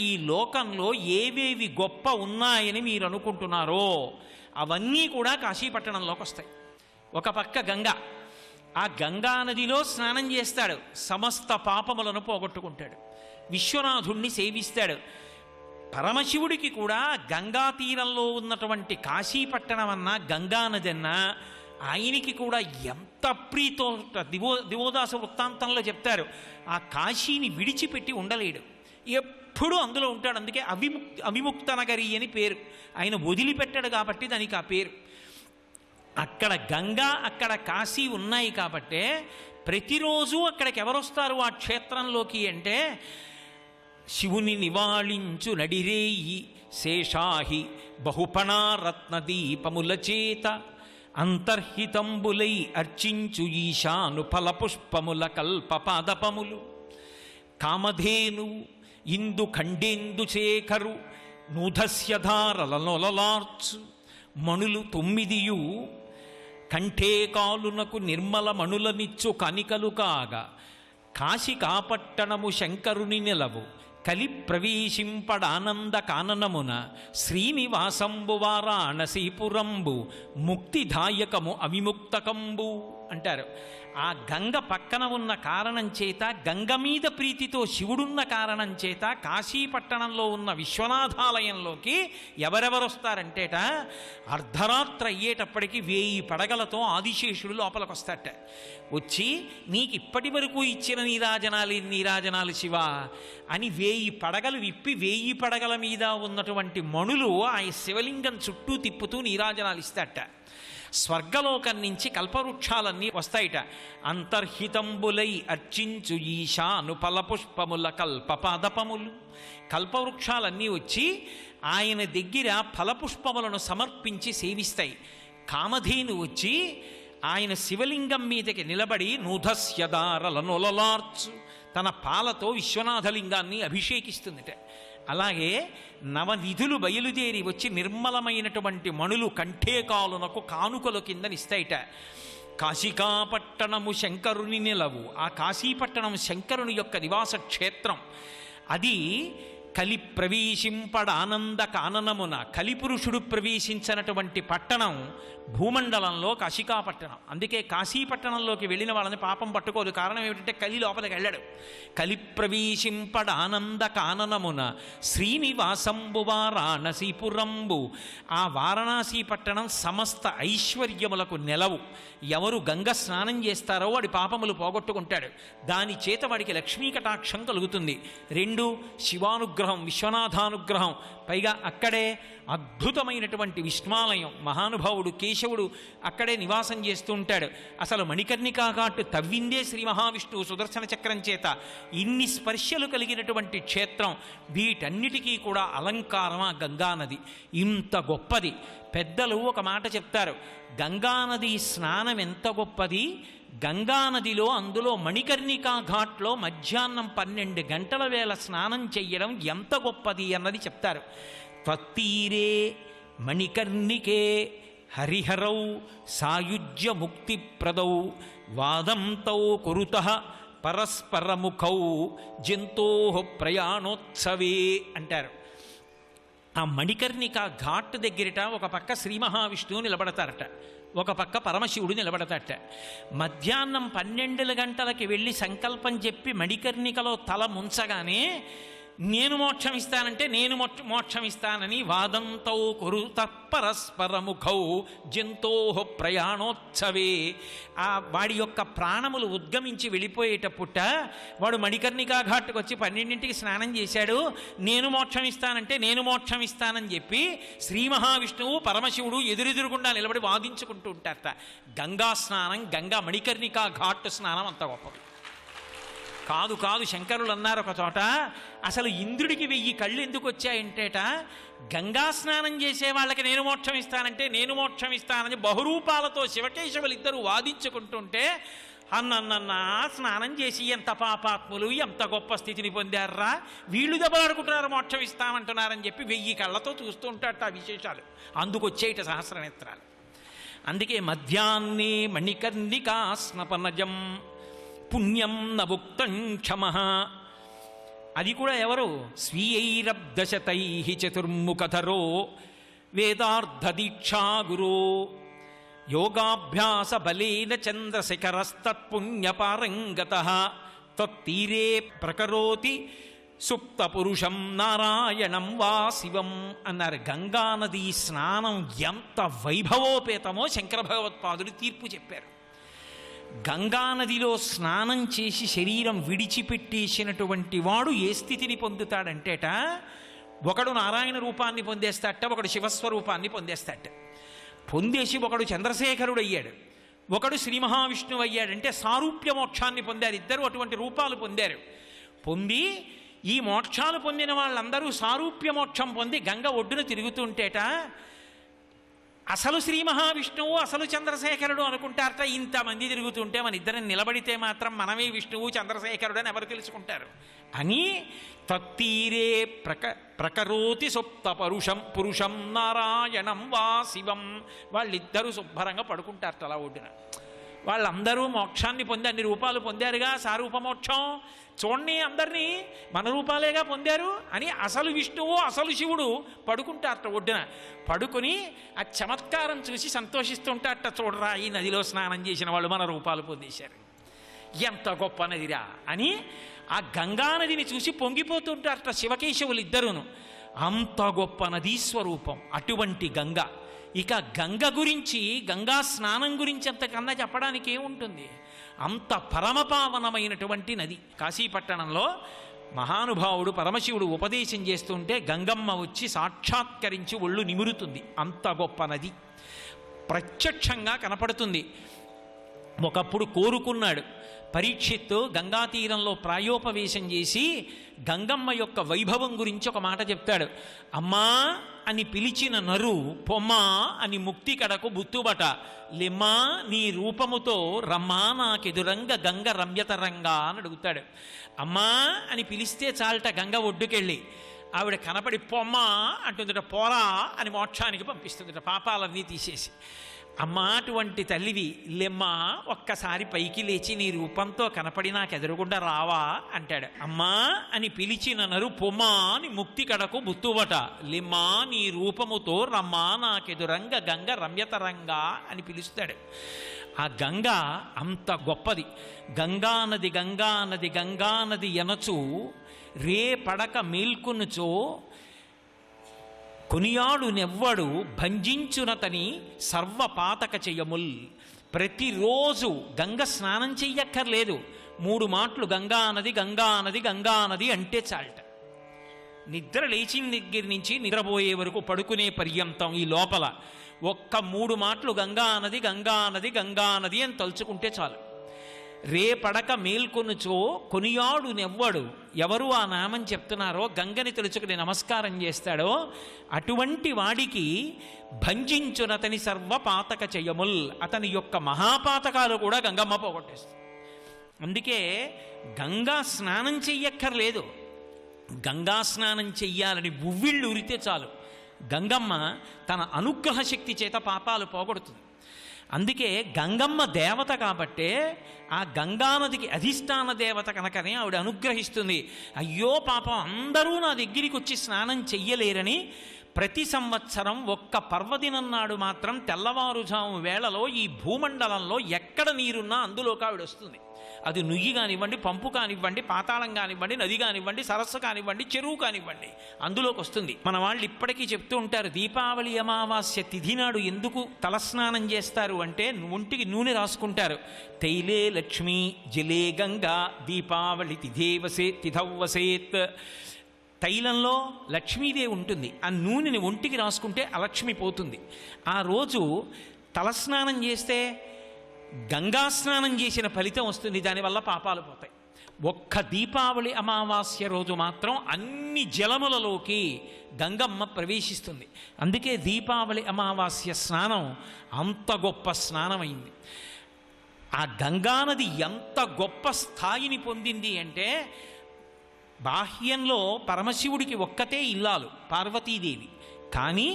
ఈ లోకంలో ఏవేవి గొప్ప ఉన్నాయని మీరు అనుకుంటున్నారో అవన్నీ కూడా కాశీపట్టణంలోకి వస్తాయి. ఒక పక్క గంగ, ఆ గంగా నదిలో స్నానం చేస్తాడు, సమస్త పాపములను పోగొట్టుకుంటాడు, విశ్వనాథుణ్ణి సేవిస్తాడు. పరమశివుడికి కూడా గంగా తీరంలో ఉన్నటువంటి కాశీపట్టణం అన్నా గంగానది అన్నా ఆయనకి కూడా ఎంత ప్రీతో దివోదాస వృత్తాంతంలో చెప్తారు. ఆ కాశీని విడిచిపెట్టి ఉండలేడు, ఎప్పుడూ అందులో ఉంటాడు. అందుకే అవిముక్త నగరి అని పేరు. ఆయన వదిలిపెట్టాడు కాబట్టి దానికి ఆ పేరు. అక్కడ గంగా, అక్కడ కాశీ ఉన్నాయి కాబట్టే ప్రతిరోజు అక్కడికి ఎవరొస్తారు ఆ క్షేత్రంలోకి అంటే, శివుని నివాళించు నడిరేయి శేషాహి బహుపణారత్న దీపముల చేత అంతర్హితంబులై అర్చించు ఈశాను ఫలపుష్పముల కల్పపాదపములు కామధేను ఇందు ఖండేందు శేఖరు నూధస్యధారల నొలలార్చు మణులు 9 కంఠే కాలునకు నిర్మల మణులనిచ్చు కనికలు కాగా కాశికాపట్టణము శంకరుని నిలవు కలి ప్రవేశింపడానంద కాననమున శ్రీనివాసంబు వారాణసీపురంబు ముక్తిదాయకము అవిముక్తకంబు అంటారు. ఆ గంగ పక్కన ఉన్న కారణం చేత, గంగ మీద ప్రీతితో శివుడున్న కారణం చేత కాశీపట్టణంలో ఉన్న విశ్వనాథాలయంలోకి ఎవరెవరొస్తారంటేట, అర్ధరాత్రి అయ్యేటప్పటికి 1000 పడగలతో ఆదిశేషుడు లోపలికి వస్తాట. వచ్చి నీకు ఇప్పటి వరకు ఇచ్చిన నీరాజనాలు శివ అని 1000 పడగలు విప్పి 1000 పడగల మీద ఉన్నటువంటి మణులు ఆ శివలింగం చుట్టూ తిప్పుతూ నీరాజనాలు ఇస్తాట. స్వర్గలోకం నుంచి కల్పవృక్షాలన్నీ వస్తాయిట. అంతర్హితంబులై అర్చించు ఈశాను ఫలపుష్పముల కల్పపాదపములు, కల్పవృక్షాలన్నీ వచ్చి ఆయన దగ్గర ఫలపుష్పములను సమర్పించి సేవిస్తాయి. కామధేను వచ్చి ఆయన శివలింగం మీదకి నిలబడి నూధస్యదారల నొలలార్చు తన పాలతో విశ్వనాథలింగాన్ని అభిషేకిస్తుందిట. అలాగే నవనిధులు బయలుదేరి వచ్చి నిర్మలమైనటువంటి మణులు కంఠేకాలునకు కానుకల కిందనిస్తాయిట. కాశికాపట్టణము శంకరుని నిలవు, ఆ కాశీపట్టణం శంకరుని యొక్క నివాస క్షేత్రం. అది కలి ప్రవేశింపడానంద కాననమున, కలిపురుషుడు ప్రవేశించినటువంటి పట్టణం భూమండలంలో కాశికాపట్టణం. అందుకే కాశీపట్టణంలోకి వెళ్ళిన వాళ్ళని పాపం పట్టుకోదు. కారణం ఏమిటంటే కలి లోపలికి వెళ్ళాడు. కలి ప్రవేశింపడానంద కాననమున శ్రీనివాసంబు వారాణసీపురంబు, ఆ వారణాసి పట్టణం సమస్త ఐశ్వర్యములకు నెలవు. ఎవరు గంగ స్నానం చేస్తారో వాడి పాపములు పోగొట్టుకుంటాడు, దాని చేత వాడికి లక్ష్మీ కటాక్షం కలుగుతుంది. 2 శివానుగ్రహం, విశ్వనాథానుగ్రహం. పైగా అక్కడే అద్భుతమైనటువంటి విష్ణాలయం, మహానుభావుడు కేశవుడు అక్కడే నివాసం చేస్తూ ఉంటాడు. అసలు మణికర్ణికా ఘాట్ తవ్విందే శ్రీ మహావిష్ణువు సుదర్శన చక్రం చేత. ఇన్ని స్పర్శలు కలిగినటువంటి క్షేత్రం, వీటన్నిటికీ కూడా అలంకారం ఆ గంగానది. ఇంత గొప్పది. పెద్దలు ఒక మాట చెప్తారు, గంగానది స్నానం ఎంత గొప్పది, గంగానదిలో అందులో మణికర్ణికా ఘాట్లో మధ్యాహ్నం 12 గంటల వేళ స్నానం చెయ్యడం ఎంత గొప్పది అన్నది చెప్తారు. త్వత్తీరే మణికర్ణికే హరిహరౌ సాయుజ్య ముక్తిప్రదౌ వాదంతౌ కురుతః పరస్పరముఖౌ జంతో ప్రయాణోత్సవే అంటారు. ఆ మణికర్ణిక ఘాట్ దగ్గరట ఒక పక్క శ్రీ మహావిష్ణువు నిలబడతారట, ఒక పక్క పరమశివుడు నిలబడతారట. మధ్యాహ్నం 12 గంటలకి వెళ్ళి సంకల్పం చెప్పి మణికర్ణికలో తల ముంచగానే నేను మోక్షం ఇస్తానంటే నేను మోక్షం ఇస్తానని వాదంతో కురుత పరస్పరముఖౌ జంతో ప్రయాణోత్సవే, ఆ వాడి యొక్క ప్రాణములు ఉద్గమించి వెళ్ళిపోయేటప్పుట వాడు మణికర్ణికా ఘాట్కి వచ్చి 12ంటికి స్నానం చేశాడు, నేను మోక్షం ఇస్తానంటే నేను మోక్షం ఇస్తానని చెప్పి శ్రీ మహావిష్ణువు పరమశివుడు ఎదురెదురుగుండా నిలబడి వాదించుకుంటూ ఉంటారట. గంగా స్నానం, గంగా మణికర్ణికా ఘాట్ స్నానం అంత గొప్పది కాదు. శంకరులు అన్నారు ఒక చోట, అసలు ఇంద్రుడికి 1000 కళ్ళు ఎందుకు వచ్చాయంటేట, గంగా స్నానం చేసే వాళ్ళకి నేను మోక్షం ఇస్తానంటే నేను మోక్షం ఇస్తానని బహురూపాలతో శివకేశవులు ఇద్దరు వాదించుకుంటుంటే, అన్నన్నా స్నానం చేసి ఎంత పాపాత్ములు, ఎంత గొప్ప స్థితిని పొందారా, వీళ్ళు దెబ్బలాడుకుంటున్నారు మోక్షం ఇస్తామంటున్నారని చెప్పి 1000 కళ్ళతో చూస్తూ ఉంటారట. ఆ విశేషాలు అందుకు వచ్చేయట సహస్రనేత్రాలు. అందుకే మధ్యాహ్నే మణికర్ణికా స్నపనజం పుణ్యం నభుక్తం క్షమ అది కూడా ఎవరు? స్వీయైరబ్దశతై చతుర్ముఖధరో వేదార్థదీక్షా గురో యోగాభ్యాస బలేన చంద్రశిఖరస్తత్పుణ్యపారంగతః తత్తీరే ప్రకరోతి సుప్త పురుషం నారాయణం వా శివం అన్నారు. గంగానది స్నానం ఎంత వైభవోపేతమో శంకర భగవత్పాదులు తీర్పు చెప్పారు. గంగానదిలో స్నానం చేసి శరీరం విడిచిపెట్టేసినటువంటి వాడు ఏ స్థితిని పొందుతాడంటేట, ఒకడు నారాయణ రూపాన్ని పొందేస్తాట, ఒకడు శివస్వరూపాన్ని పొందేస్తాట. పొందేసి ఒకడు చంద్రశేఖరుడు అయ్యాడు, ఒకడు శ్రీ మహావిష్ణువు అయ్యాడంటే సారూప్య మోక్షాన్ని పొందారు. ఇద్దరు అటువంటి రూపాలు పొందారు. పొంది ఈ మోక్షాలు పొందిన వాళ్ళందరూ సారూప్య మోక్షం పొంది గంగ ఒడ్డున తిరుగుతుంటేట అసలు శ్రీ మహావిష్ణువు అసలు చంద్రశేఖరుడు అనుకుంటారట. ఇంతమంది తిరుగుతుంటే మన ఇద్దరిని నిలబడితే మాత్రం మనమే విష్ణువు చంద్రశేఖరుడు అని ఎవరు తెలుసుకుంటారు అని తత్తీరే ప్రకరోతి సుప్త పురుషం నారాయణం వా శివం. వాళ్ళిద్దరూ శుభ్రంగా పడుకుంటారట అలా ఒడ్డున. వాళ్ళందరూ మోక్షాన్ని పొంది అన్ని రూపాలు పొందారుగా, సారూప మోక్షం చూడండి అందరినీ మన రూపాలేగా పొందారు అని అసలు విష్ణువు అసలు శివుడు పడుకుంటారట ఒడ్డున. పడుకుని ఆ చమత్కారం చూసి సంతోషిస్తుంటారట. చూడరా ఈ నదిలో స్నానం చేసిన వాళ్ళు మన రూపాలు పొందేశారు, ఎంత గొప్ప నదిరా అని ఆ గంగానదిని చూసి పొంగిపోతుంటారట శివకేశవులు ఇద్దరును. అంత గొప్ప నదీ స్వరూపం అటువంటి గంగ. ఇక గంగ గురించి, గంగా స్నానం గురించి అంతకన్నా చెప్పడానికి ఏముంటుంది? అంత పరమపావనమైనటువంటి నది. కాశీపట్టణంలో మహానుభావుడు పరమశివుడు ఉపదేశం చేస్తుంటే గంగమ్మ వచ్చి సాక్షాత్కరించి ఒళ్ళు నిమురుతుంది. అంత గొప్ప నది ప్రత్యక్షంగా కనపడుతుంది. ఒకప్పుడు కోరుకున్నాడు పరీక్షిత్తు గంగా తీరంలో ప్రాయోపవేశం చేసి గంగమ్మ యొక్క వైభవం గురించి ఒక మాట చెప్తాడు. అమ్మా అని పిలిచిన నరు పొమ్మా అని ముక్తి కడకు బుత్తుబట లెమ్మా నీ రూపముతో రమ్మా నాకెదురంగ గంగ రమ్యతరంగా అని అడుగుతాడు. అమ్మా అని పిలిస్తే చాలట గంగ ఒడ్డుకెళ్ళి ఆవిడ కనపడి పొమ్మా అంటుందట, పోరా అని మోక్షానికి పంపిస్తుందట పాపాలన్నీ తీసేసి. అమ్మా అటువంటి తల్లివి లెమ్మా ఒక్కసారి పైకి లేచి నీ రూపంతో కనపడి నాకెదురుగుండా రావా అంటాడు. అమ్మా అని పిలిచిన నరు పొమ్మా అని ముక్తి కడకు బుత్తువట లెమ్మా నీ రూపముతో రమ్మా నాకెదురంగ గంగ రమ్యతరంగా అని పిలుస్తాడు. ఆ గంగ అంత గొప్పది. గంగానది గంగానది గంగానది ఎనచు రే పడక మేల్కొనుచో కొనియాడు నెవ్వడు భంజించునతని సర్వపాతక చెయ్యముల్. ప్రతిరోజు గంగ స్నానం చెయ్యక్కర్లేదు, 3 మాటలు గంగానది గంగానది గంగానది అంటే చాలట. నిద్ర లేచిన దగ్గర నుంచి నిద్రపోయే వరకు పడుకునే పర్యంతం ఈ లోపల ఒక్క 3 మాటలు గంగానది గంగానది గంగానది అని తలుచుకుంటే చాలు. రేపడక మేల్కొనుచో కొనియాడు నెవ్వడు, ఎవరు ఆ నామం చెప్తున్నారో గంగని తెలుసుకుని నమస్కారం చేస్తాడో అటువంటి వాడికి భంజించునతని సర్వపాతక చెయ్యముల్, అతని యొక్క మహాపాతకాలు కూడా గంగమ్మ పోగొట్టేస్తుంది. అందుకే గంగా స్నానం చెయ్యక్కర్లేదు, గంగా స్నానం చెయ్యాలని ఉవ్విళ్ళు ఉరితే చాలు గంగమ్మ తన అనుగ్రహ శక్తి చేత పాపాలు పోగొడుతుంది. అందుకే గంగమ్మ దేవత కాబట్టే ఆ గంగానదికి అధిష్టాన దేవత కనుకనే ఆవిడ అనుగ్రహిస్తుంది. అయ్యో పాపం అందరూ నా దగ్గరికి వచ్చి స్నానం చెయ్యలేరని ప్రతి సంవత్సరం ఒక్క పర్వదినం నాడు మాత్రం తెల్లవారుజాము వేళలో ఈ భూమండలంలో ఎక్కడ నీరున్నా అందులోకి ఆవిడ వస్తుంది. అది నుయ్యి కానివ్వండి, పంపు కానివ్వండి, పాతాళం కానివ్వండి, నది కానివ్వండి, సరస్సు కానివ్వండి, చెరువు కానివ్వండి, అందులోకి వస్తుంది. మన వాళ్ళు ఇప్పటికీ చెప్తూ ఉంటారు దీపావళి అమావాస్య తిథి నాడు ఎందుకు తలస్నానం చేస్తారు అంటే ఒంటికి నూనె రాసుకుంటారు. తైలే లక్ష్మీ జలే గంగా దీపావళి తిథౌవసేత్. తైలంలో లక్ష్మీదేవి ఉంటుంది, ఆ నూనెని ఒంటికి రాసుకుంటే అలక్ష్మి పోతుంది. ఆ రోజు తలస్నానం చేస్తే గంగా స్నానం చేసిన ఫలితం వస్తుంది, దానివల్ల పాపాలు పోతాయి. ఒక్క దీపావళి అమావాస్య రోజు మాత్రం అన్ని జలములలోకి గంగమ్మ ప్రవేశిస్తుంది. అందుకే దీపావళి అమావాస్య స్నానం అంత గొప్ప స్నానమైంది. ఆ గంగానది ఎంత గొప్ప స్థాయిని పొందింది అంటే బాహ్యంలో పరమశివుడికి ఒక్కతే ఇల్లాలు పార్వతీదేవి, కానీ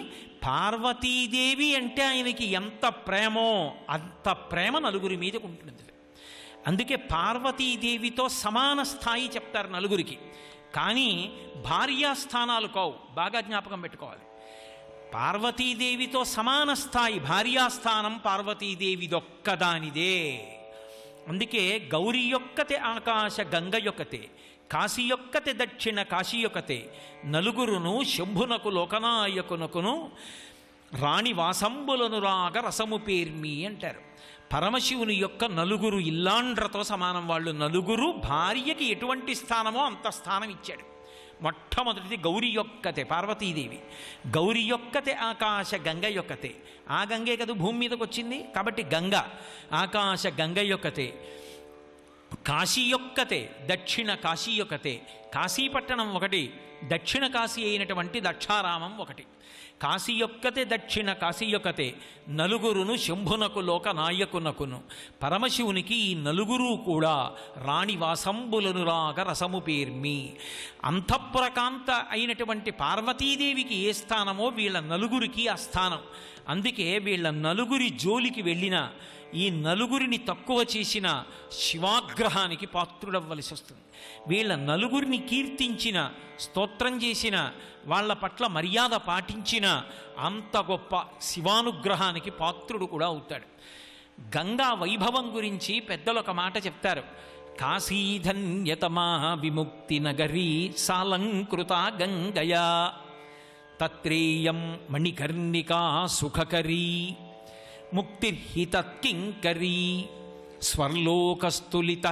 పార్వతీదేవి అంటే ఆయనకి ఎంత ప్రేమో అంత ప్రేమ నలుగురి మీదకు ఉంటుంది. అందుకే పార్వతీదేవితో సమాన స్థాయి చెప్తారు నలుగురికి. కానీ భార్యాస్థానాలు కావు, బాగా జ్ఞాపకం పెట్టుకోవాలి. పార్వతీదేవితో సమాన స్థాయి భార్యాస్థానం పార్వతీదేవిదొక్కదానిదే. అందుకే గౌరీ యొక్కతే ఆకాశ గంగ యొక్కతే, కాశీ యొక్కతే దక్షిణ కాశీ యొక్కతే, నలుగురును శంభునకు లోకనాయకునకును రాణి వాసంబులను రాగ రసము పేర్మి అంటారు. పరమశివుని యొక్క నలుగురు ఇల్లాండ్రతో సమానం వాళ్ళు. నలుగురు భార్యకి ఎటువంటి స్థానమో అంత స్థానం ఇచ్చాడు. మొట్టమొదటిది గౌరీ యొక్కతే పార్వతీదేవి. గౌరీ యొక్కతే ఆకాశ గంగ యొక్కతే. ఆ గంగే కదా భూమి మీదకి వచ్చింది, కాబట్టి గంగ ఆకాశ గంగ యొక్కతే. కాశీ యొక్కతే దక్షిణ కాశీ యొక్కతే. కాశీపట్టణం ఒకటి, దక్షిణ కాశీ అయినటువంటి దక్షారామం ఒకటి. కాశీ యొక్కతే దక్షిణ కాశీ యొక్కతే, నలుగురును శంభునకు లోక నాయకునకును. పరమశివునికి ఈ నలుగురు కూడా రాణి వాసంబులను రాగ రసము పేర్మి. అంతఃపురకాంత అయినటువంటి పార్వతీదేవికి ఏ స్థానమో వీళ్ళ నలుగురికి ఆ స్థానం. అందుకే వీళ్ళ నలుగురి జోలికి వెళ్ళిన, ఈ నలుగురిని తక్కువ చేసిన శివాగ్రహానికి పాత్రుడవ్వలసి వస్తుంది. వీళ్ళ నలుగురిని కీర్తించిన, స్తోత్రం చేసిన, వాళ్ళ పట్ల మర్యాద పాటించిన అంత గొప్ప శివానుగ్రహానికి పాత్రుడు కూడా అవుతాడు. గంగా వైభవం గురించి పెద్దలు ఒక మాట చెప్తారు. కాశీధన్యతమా విముక్తి నగరీ సాలంకృత గంగయా తత్రేయం మణికర్ణికా సుఖకరీ ముక్తిర్హి తత్కింకరీ స్వర్లోకస్తులిత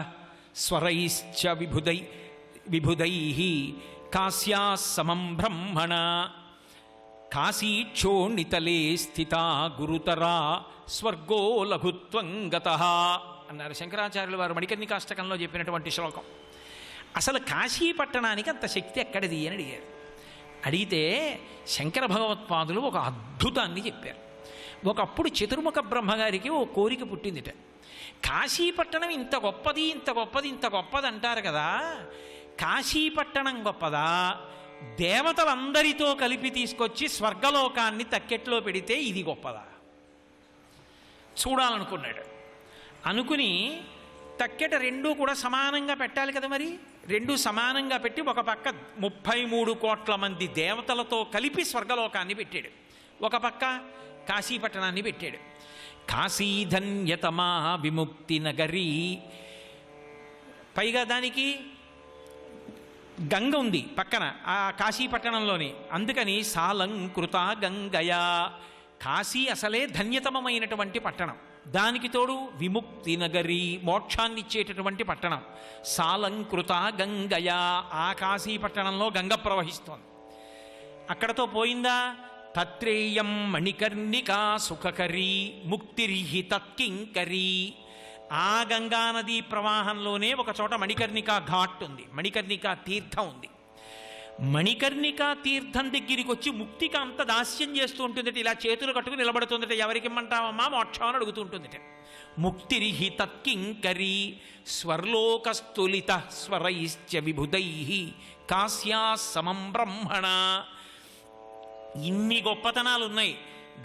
స్వరైశ్చ విబుధైః కాశ్యా సమం బ్రహ్మణ కాశీక్షోణితలే స్థితా గురుతరా స్వర్గో లఘుత్వం గతః అన్నారు శంకరాచార్యులు వారు మణికర్ణికాష్టకంలో చెప్పినటువంటి శ్లోకం. అసలు కాశీ పట్టణానికి అంత శక్తి ఎక్కడిది అని అడిగారు. అడిగితే శంకర భగవత్పాదులు ఒక అద్భుతాన్ని చెప్పారు. ఒకప్పుడు చతుర్ముఖ బ్రహ్మగారికి ఓ కోరిక పుట్టిందిట. కాశీపట్టణం ఇంత గొప్పది, ఇంత గొప్పది, ఇంత గొప్పది అంటారు కదా, కాశీపట్టణం గొప్పదా, దేవతలందరితో కలిపి తీసుకొచ్చి స్వర్గలోకాన్ని తక్కెట్లో పెడితే ఇది గొప్పదా చూడాలనుకున్నాడు. అనుకుని తక్కెట రెండూ కూడా సమానంగా పెట్టాలి కదా, మరి రెండూ సమానంగా పెట్టి ఒక పక్క 33 కోట్ల మంది దేవతలతో కలిపి స్వర్గలోకాన్ని పెట్టాడు, ఒక పక్క కాశీపట్టణాన్ని పెట్టాడు. కాశీధన్యతమా విముక్తి నగరీ, పైగా దానికి గంగ ఉంది పక్కన ఆ కాశీపట్టణంలోని. అందుకని సాలంకృత గంగయా, కాశీ అసలే ధన్యతమమైనటువంటి పట్టణం, దానికి తోడు విముక్తి నగరీ మోక్షాన్ని ఇచ్చేటటువంటి పట్టణం. సాలంకృత గంగయా, ఆ కాశీపట్టణంలో గంగ ప్రవహిస్తోంది. అక్కడతో పోయిందా? తత్రేయం మణికర్ణికా సుఖకరీ ముక్తిర్హి తత్కింకరీ. ఆ గంగానదీ ప్రవాహంలోనే ఒక చోట మణికర్ణికా ఘాట్ ఉంది, మణికర్ణికా తీర్థం ఉంది. మణికర్ణికా తీర్థం దగ్గరికి వచ్చి ముక్తికి అంత దాస్యం చేస్తూ ఉంటుందట, ఇలా చేతులు కట్టుకుని నిలబడుతుందట. ఎవరికి ఇమ్మంటావమ్మా మోక్షం అని అడుగుతుంటుందట. ముక్తిర్హి తత్కింకరీ స్వర్లోకస్తులిత స్వరైశ్చ విబుధైః కాశ్యా సమం బ్రహ్మణ. ఇన్ని గొప్పతనాలు ఉన్నాయి.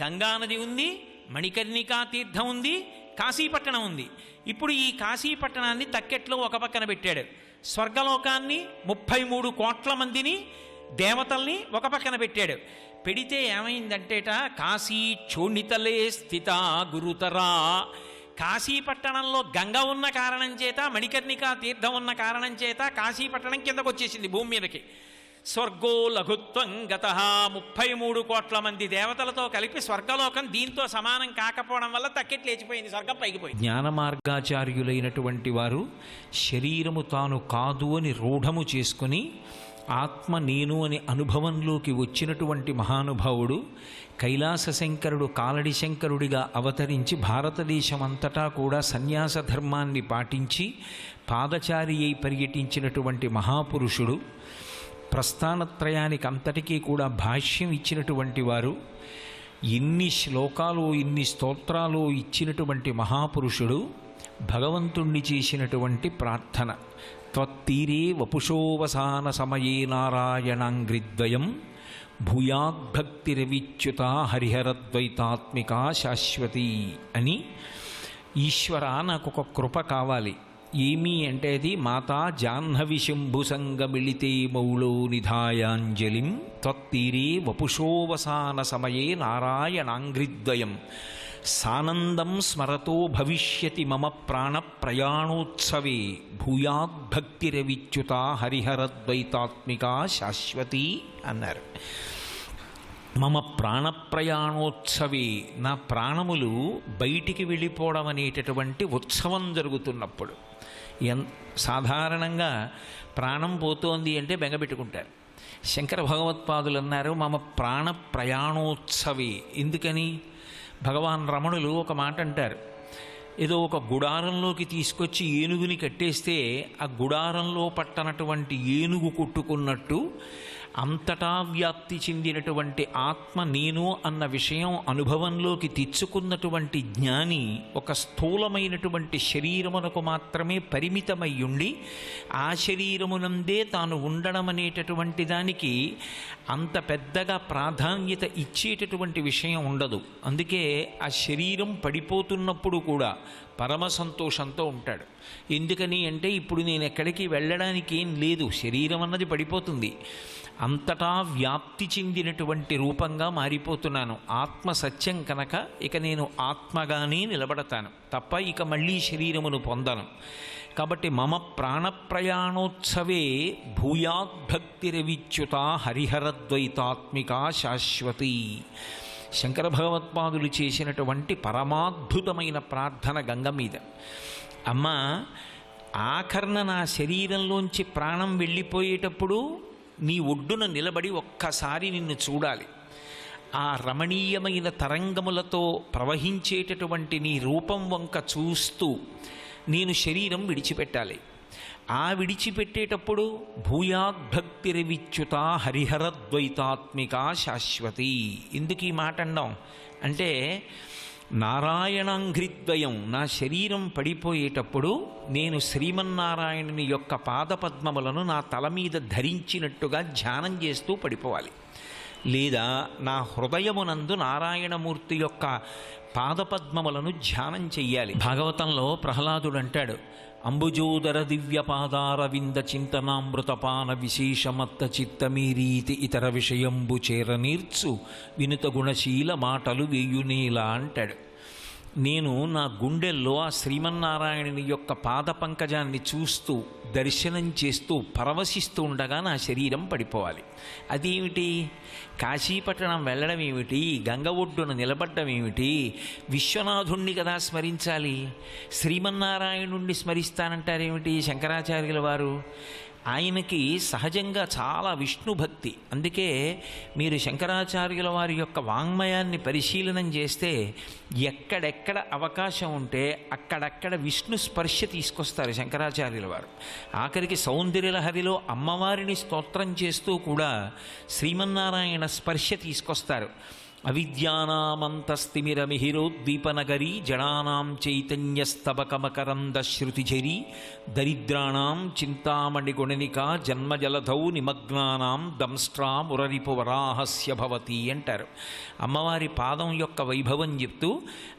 గంగానది ఉంది, మణికర్ణికా తీర్థం ఉంది, కాశీపట్టణం ఉంది. ఇప్పుడు ఈ కాశీపట్టణాన్ని తక్కెట్లో ఒక పక్కన పెట్టాడు, స్వర్గలోకాన్ని 33 కోట్ల మందిని దేవతల్ని ఒక పక్కన పెట్టాడు. పెడితే ఏమైందంటేట, కాశీ క్షోణితలే స్థిత గురుతరా. కాశీపట్టణంలో గంగ ఉన్న కారణం చేత, మణికర్ణికా తీర్థం ఉన్న కారణం చేత కాశీపట్టణం కిందకు వచ్చేసింది భూమి మీదకి. స్వర్గో లఘుత్వం గతః, 33 కోట్ల మంది దేవతలతో కలిపి స్వర్గలోకం దీంతో సమానం కాకపోవడం వల్ల తక్కెట్లు లేచిపోయింది, స్వర్గం పైకిపోయింది. జ్ఞాన మార్గాచార్యులైనటువంటి వారు శరీరము తాను కాదు అని రూఢము చేసుకుని ఆత్మ నేను అని అనుభవంలోకి వచ్చినటువంటి మహానుభావుడు కైలాస శంకరుడు కాలడి శంకరుడిగా అవతరించి భారతదేశమంతటా కూడా సన్యాస ధర్మాన్ని పాటించి పాదచారి అయి పర్యటించినటువంటి మహాపురుషుడు, ప్రస్థానత్రయానికి అంతటికీ కూడా భాష్యం ఇచ్చినటువంటి వారు, ఇన్ని శ్లోకాలు ఇన్ని స్తోత్రాలు ఇచ్చినటువంటి మహాపురుషుడు భగవంతుణ్ణి చేసినటువంటి ప్రార్థన. త్వత్తీరే వపుషోవసాన సమయే నారాయణాంగ్రిద్వయం భూయాద్భక్తిరవిచ్యుత హరిహరద్వైతాత్మికా శాశ్వతి అని. ఈశ్వర నాకు ఒక కృప కావాలి, ఏమి అంటే అది మాతా జాహ్నవి శంభు సంగమిళితే మౌళో నిధాయాంజలిం త్వత్తీరే వపుషోవసాన సమయే నారాయణాంఘ్రిద్వయం సానందం స్మరతో భవిష్యతి మమ ప్రాణ ప్రయాణోత్సవే భూయాద్భక్తిరవిచ్యుత హరిహరద్వైతాత్మికా శాశ్వతి అన్నారు. మమ ప్రాణప్రయాణోత్సవే, నా ప్రాణములు బయటికి వెళ్ళిపోవడం అనేటటువంటి ఉత్సవం జరుగుతున్నప్పుడు. సాధారణంగా ప్రాణం పోతోంది అంటే బెంగపెట్టుకుంటారు. శంకర భగవత్పాదులు అన్నారు మమ ప్రాణ ప్రయాణోత్సవే. ఎందుకని? భగవాన్ రమణులు ఒక మాట అంటారు, ఏదో ఒక గుడారంలోకి తీసుకొచ్చి ఏనుగుని కట్టేస్తే ఆ గుడారంలో పట్టనటువంటి ఏనుగు కొట్టుకున్నట్టు అంతటా వ్యాప్తి చెందినటువంటి ఆత్మ నేను అన్న విషయం అనుభవంలోకి తెచ్చుకున్నటువంటి జ్ఞాని ఒక స్థూలమైనటువంటి శరీరమునకు మాత్రమే పరిమితమై ఉండి ఆ శరీరమునందే తాను ఉండడం అనేటటువంటి దానికి అంత పెద్దగా ప్రాధాన్యత ఇచ్చేటటువంటి విషయం ఉండదు. అందుకే ఆ శరీరం పడిపోతున్నప్పుడు కూడా పరమ సంతోషంతో ఉంటాడు. ఎందుకని అంటే ఇప్పుడు నేను ఎక్కడికి వెళ్ళడానికి ఏం లేదు, శరీరం అన్నది పడిపోతుంది, అంతటా వ్యాప్తి చెందినటువంటి రూపంగా మారిపోతున్నాను. ఆత్మ సత్యం కనుక ఇక నేను ఆత్మగానే నిలబడతాను తప్ప ఇక మళ్ళీ శరీరమును పొందను. కాబట్టి మమ ప్రాణప్రయాణోత్సవే భూయాద్భక్తిరవిచ్యుత హరిహరద్వైతాత్మికా శాశ్వతి. శంకర భగవత్పాదులు చేసినటువంటి పరమాద్భుతమైన ప్రార్థన గంగ మీద. అమ్మ, ఆఖరణ నా శరీరంలోంచి ప్రాణం వెళ్ళిపోయేటప్పుడు నీ ఒడ్డున నిలబడి ఒక్కసారి నిన్ను చూడాలి. ఆ రమణీయమైన తరంగములతో ప్రవహించేటటువంటి నీ రూపం వంక చూస్తూ నేను శరీరం విడిచిపెట్టాలి. ఆ విడిచిపెట్టేటప్పుడు భూయాద్భక్తిరవిచ్యుత హరిహరద్వైతాత్మికా శాశ్వతి. ఎందుకు ఈ మాట అన్నాం అంటే నారాయణాంఘ్రిద్వయం, నా శరీరం పడిపోయేటప్పుడు నేను శ్రీమన్నారాయణుని యొక్క పాదపద్మములను నా తల మీద ధరించినట్టుగా ధ్యానం చేస్తూ పడిపోవాలి. లేదా నా హృదయమునందు నారాయణమూర్తి యొక్క పాదపద్మములను ధ్యానం చెయ్యాలి. భాగవతంలో ప్రహ్లాదుడు అంటాడు, అంబుజోదర దివ్యపాదారవింద చింతనామృతపాన విశేషమత్త చిత్తమీరీతి ఇతర విషయంబు చేరనీర్చు వినుత గుణశీల మాటలు వేయునేలా అంటాడు. నేను నా గుండెల్లో ఆ శ్రీమన్నారాయణుని యొక్క పాద పంకజాన్ని చూస్తూ దర్శనం చేస్తూ పరవశిస్తూ ఉండగా నా శరీరం పడిపోవాలి. అదేమిటి? కాశీపట్టణం వెళ్ళడం ఏమిటి? గంగ ఒడ్డున నిలబడ్డం ఏమిటి? విశ్వనాథుణ్ణి కదా స్మరించాలి. శ్రీమన్నారాయణుణ్ణి స్మరిస్తానంటారేమిటి శంకరాచార్యుల వారు? ఆయనకి సహజంగా చాలా విష్ణు భక్తి. అందుకే మీరు శంకరాచార్యుల వారి యొక్క వాంగ్మయాన్ని పరిశీలనం చేస్తే ఎక్కడెక్కడ అవకాశం ఉంటే అక్కడక్కడ విష్ణు స్పర్శ తీసుకొస్తారు శంకరాచార్యుల వారు. ఆఖరికి సౌందర్యలహరిలో అమ్మవారిని స్తోత్రం చేస్తూ కూడా శ్రీమన్నారాయణ స్పర్శ తీసుకొస్తారు. అవిద్యానామంతస్తిమిరమిహిరోద్దీపనగరీ జడానాం చైతన్యస్తబకమకరందశ్రుతిఝరీ దరిద్రాణాం చింతామణి గుణనికా జన్మజలధౌ నిమగ్నానాం దంస్ట్రా మురరిపు వరాహస్య భవతి అంటారు. అమ్మవారి పాదం యొక్క వైభవం చెప్తూ,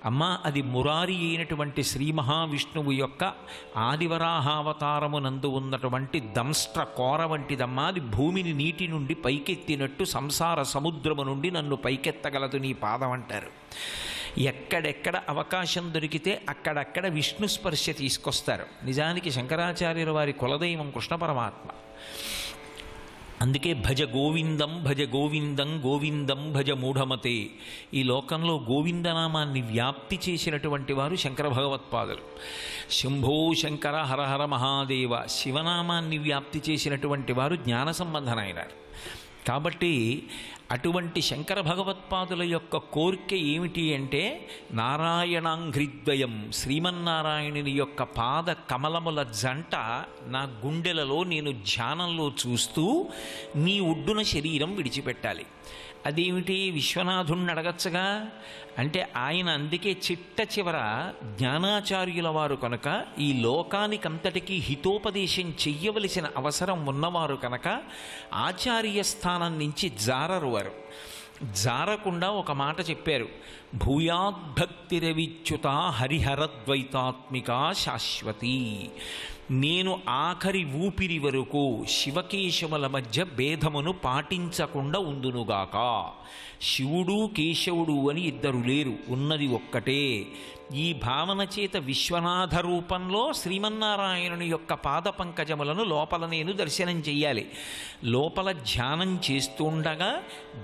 అమ్మ అది మురారి అయినటువంటి శ్రీ మహావిష్ణువు యొక్క ఆదివరాహావతారమునందు ఉన్నటువంటి దంస్ట్ర కోర వంటిదమ్మా. అది భూమిని నీటి నుండి పైకెత్తినట్టు సంసార సముద్రము నుండి నన్ను పైకెత్తగలదు నీ పాదం అంటారు. ఎక్కడెక్కడ అవకాశం దొరికితే అక్కడక్కడ విష్ణు స్పర్శ తీసుకొస్తారు. నిజానికి శంకరాచార్యుల వారి కులదైవం కృష్ణ పరమాత్మ. అందుకే భజ గోవిందం భజ గోవిందం గోవిందం భజ మూఢమతే. ఈ లోకంలో గోవిందనామాన్ని వ్యాప్తి చేసినటువంటి వారు శంకర భగవత్పాదులు. శంభో శంకర హరహర మహాదేవ శివనామాన్ని వ్యాప్తి చేసినటువంటి వారు జ్ఞాన సంబంధనైనారు. కాబట్టి అటువంటి శంకర భగవత్పాదుల యొక్క కోరిక ఏమిటి అంటే నారాయణాంఘ్రిద్వయం, శ్రీమన్నారాయణుని యొక్క పాద కమలముల జంట నా గుండెలలో నేను ధ్యానంలో చూస్తూ నీ ఒడ్డున శరీరం విడిచిపెట్టాలి. అదేమిటి? విశ్వనాథుణ్ణి అడగచ్చగా అంటే ఆయన అందుకే చిట్ట చివర జ్ఞానాచార్యుల వారు కనుక ఈ లోకానికంతటికీ హితోపదేశం చెయ్యవలసిన అవసరం ఉన్నవారు కనుక ఆచార్య స్థానం నుంచి జారరు వారు. జారకుండా ఒక మాట చెప్పారు, భూయాద్భక్తిరవిచ్యుత హరిహరద్వైతాత్మిక శాశ్వతి. నేను ఆఖరి ఊపిరి వరకు శివకేశవుల మధ్య భేదమును పాటించకుండా ఉందునుగాక. శివుడు కేశవుడు అని ఇద్దరు లేరు, ఉన్నది ఒక్కటే. ఈ భావన చేత విశ్వనాథ రూపంలో శ్రీమన్నారాయణుని యొక్క పాద పంకజములను లోపల నేను దర్శనం చెయ్యాలి. లోపల ధ్యానం చేస్తుండగా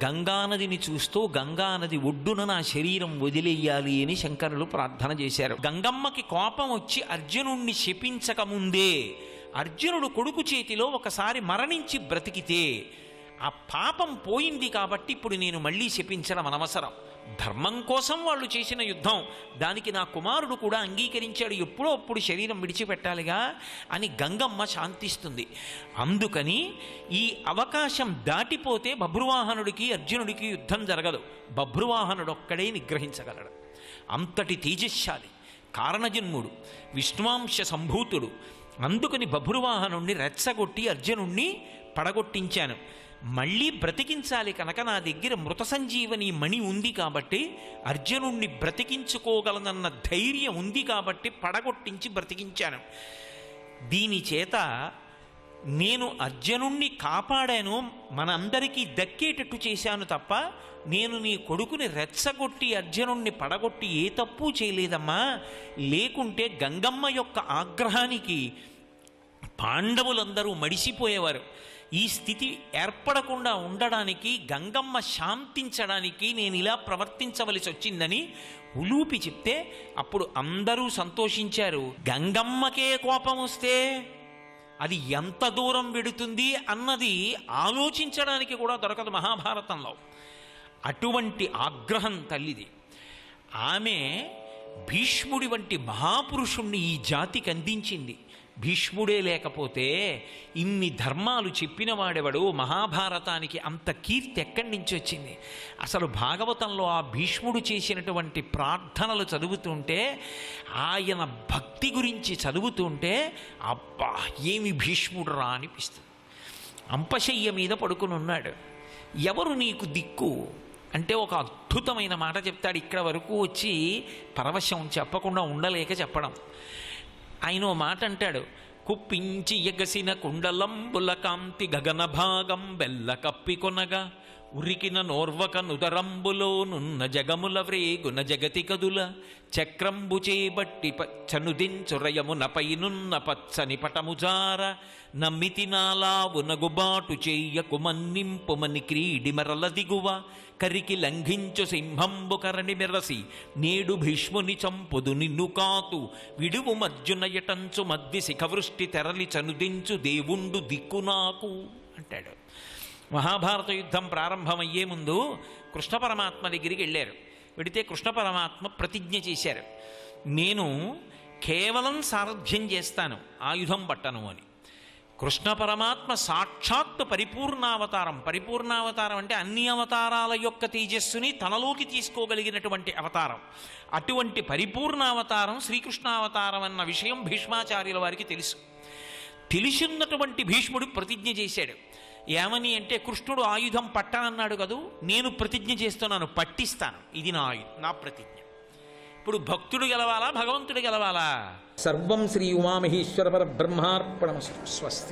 గంగానదిని చూస్తూ గంగానది ఒడ్డున నా శరీరం వదిలేయాలి అని శంకరులు ప్రార్థన చేశారు. గంగమ్మకి కోపం వచ్చి అర్జునుణ్ణి శపించకముందే అర్జునుడు కొడుకు చేతిలో ఒకసారి మరణించి బ్రతికితే ఆ పాపం పోయింది కాబట్టి ఇప్పుడు నేను మళ్ళీ శపించడం అనవసరం. ధర్మం కోసం వాళ్ళు చేసిన యుద్ధం, దానికి నా కుమారుడు కూడా అంగీకరించాడు, ఎప్పుడో అప్పుడు శరీరం విడిచిపెట్టాలిగా అని గంగమ్మ శాంతిస్తుంది. అందుకని ఈ అవకాశం దాటిపోతే బభ్రువాహనుడికి అర్జునుడికి యుద్ధం జరగదు. బభ్రువాహనుడు ఒక్కడే నిగ్రహించగలడు. అంతటి తేజశ్శాలి, కారణజన్ముడు, విష్ణువాంశ సంభూతుడు. అందుకని బభ్రువాహనుణ్ణి రెచ్చగొట్టి అర్జునుణ్ణి పడగొట్టించాను. మళ్ళీ బ్రతికించాలి కనుక నా దగ్గర మృత సంజీవని మణి ఉంది కాబట్టి, అర్జునుణ్ణి బ్రతికించుకోగలనన్న ధైర్యం ఉంది కాబట్టి పడగొట్టించి బ్రతికించాను. దీని చేత నేను అర్జునుణ్ణి కాపాడాను, మనందరికీ దక్కేటట్టు చేశాను తప్ప నేను నీ కొడుకుని రెచ్చగొట్టి అర్జునుణ్ణి పడగొట్టి ఏ తప్పు చేయలేదమ్మా. లేకుంటే గంగమ్మ యొక్క ఆగ్రహానికి పాండవులందరూ మడిసిపోయేవారు. ఈ స్థితి ఏర్పడకుండా ఉండడానికి, గంగమ్మ శాంతించడానికి నేను ఇలా ప్రవర్తించవలసి వచ్చిందని ఉలూపి చెప్తే అప్పుడు అందరూ సంతోషించారు. గంగమ్మకే కోపం వస్తే అది ఎంత దూరం వెడుతుంది అన్నది ఆలోచించడానికి కూడా దొరకదు మహాభారతంలో. అటువంటి ఆగ్రహం తల్లిది. ఆమె భీష్ముడి వంటి మహాపురుషుణ్ణి ఈ జాతికి అందించింది. భీష్ముడే లేకపోతే ఇన్ని ధర్మాలు చెప్పిన వాడెవడు? మహాభారతానికి అంత కీర్తి ఎక్కడి నుంచి వచ్చింది? అసలు భాగవతంలో ఆ భీష్ముడు చేసినటువంటి ప్రార్థనలు చదువుతుంటే, ఆయన భక్తి గురించి చదువుతుంటే అబ్బా ఏమి భీష్ముడు రా అనిపిస్తుంది. అంపశయ్య మీద పడుకుని ఉన్నాడు. ఎవరు నీకు దిక్కు అంటే ఒక అద్భుతమైన మాట చెప్తాడు. ఇక్కడ వరకు వచ్చి పరవశం చెప్పకుండా ఉండలేక చెప్పడం. ఆయన ఓ మాట అంటాడు, కుప్పించి ఎగసిన కుండలంబుల కాంతి గగన భాగం బెల్ల కప్పికొనగా ఉరికిన నోర్వక నుదరంబులో నున్న జగముల వ్రేగున జగతి కదుల చక్రంబు చేబట్టి చనుదించురయమునపై నున్న పచ్చని పటముజార నమ్మితి నాలావు నగుబాటు చెయ్యకు మన్నింపుమని క్రీడి మరల దిగువ కరికి లంఘించు సింహంబు కరణి మెరసి నేడు భీష్ముని చంపుదు నిన్ను కాతు విడువు మజ్జునయటంచు మద్ది శిఖవృష్టి తెరలి చనుదించు దేవుండు దిక్కు నాకు అంటాడు. మహాభారత యుద్ధం ప్రారంభమయ్యే ముందు కృష్ణ పరమాత్మ దగ్గరికి వెళ్ళారు. వెడితే కృష్ణ పరమాత్మ ప్రతిజ్ఞ చేశారు, నేను కేవలం సారథ్యం చేస్తాను, ఆయుధం పట్టను అని. కృష్ణ పరమాత్మ సాక్షాత్తు పరిపూర్ణావతారం. పరిపూర్ణావతారం అంటే అన్ని అవతారాల యొక్క తేజస్సుని తనలోకి తీసుకోగలిగినటువంటి అవతారం. అటువంటి పరిపూర్ణావతారం శ్రీకృష్ణావతారం అన్న విషయం భీష్మాచార్యుల వారికి తెలుసు. తెలిసినటువంటి భీష్ముడు ప్రతిజ్ఞ చేశాడు. ఏమని అంటే, కృష్ణుడు ఆయుధం పట్టనన్నాడు కదూ, నేను ప్రతిజ్ఞ చేస్తున్నాను, పట్టిస్తాను. ఇది నా ప్రతిజ్ఞ. ఇప్పుడు భక్తుడు గెలవాలా, భగవంతుడు గెలవాలా? సర్వం శ్రీ ఉమామహేశ్వర పరబ్రహ్మార్పణమస్తు. స్వస్తి.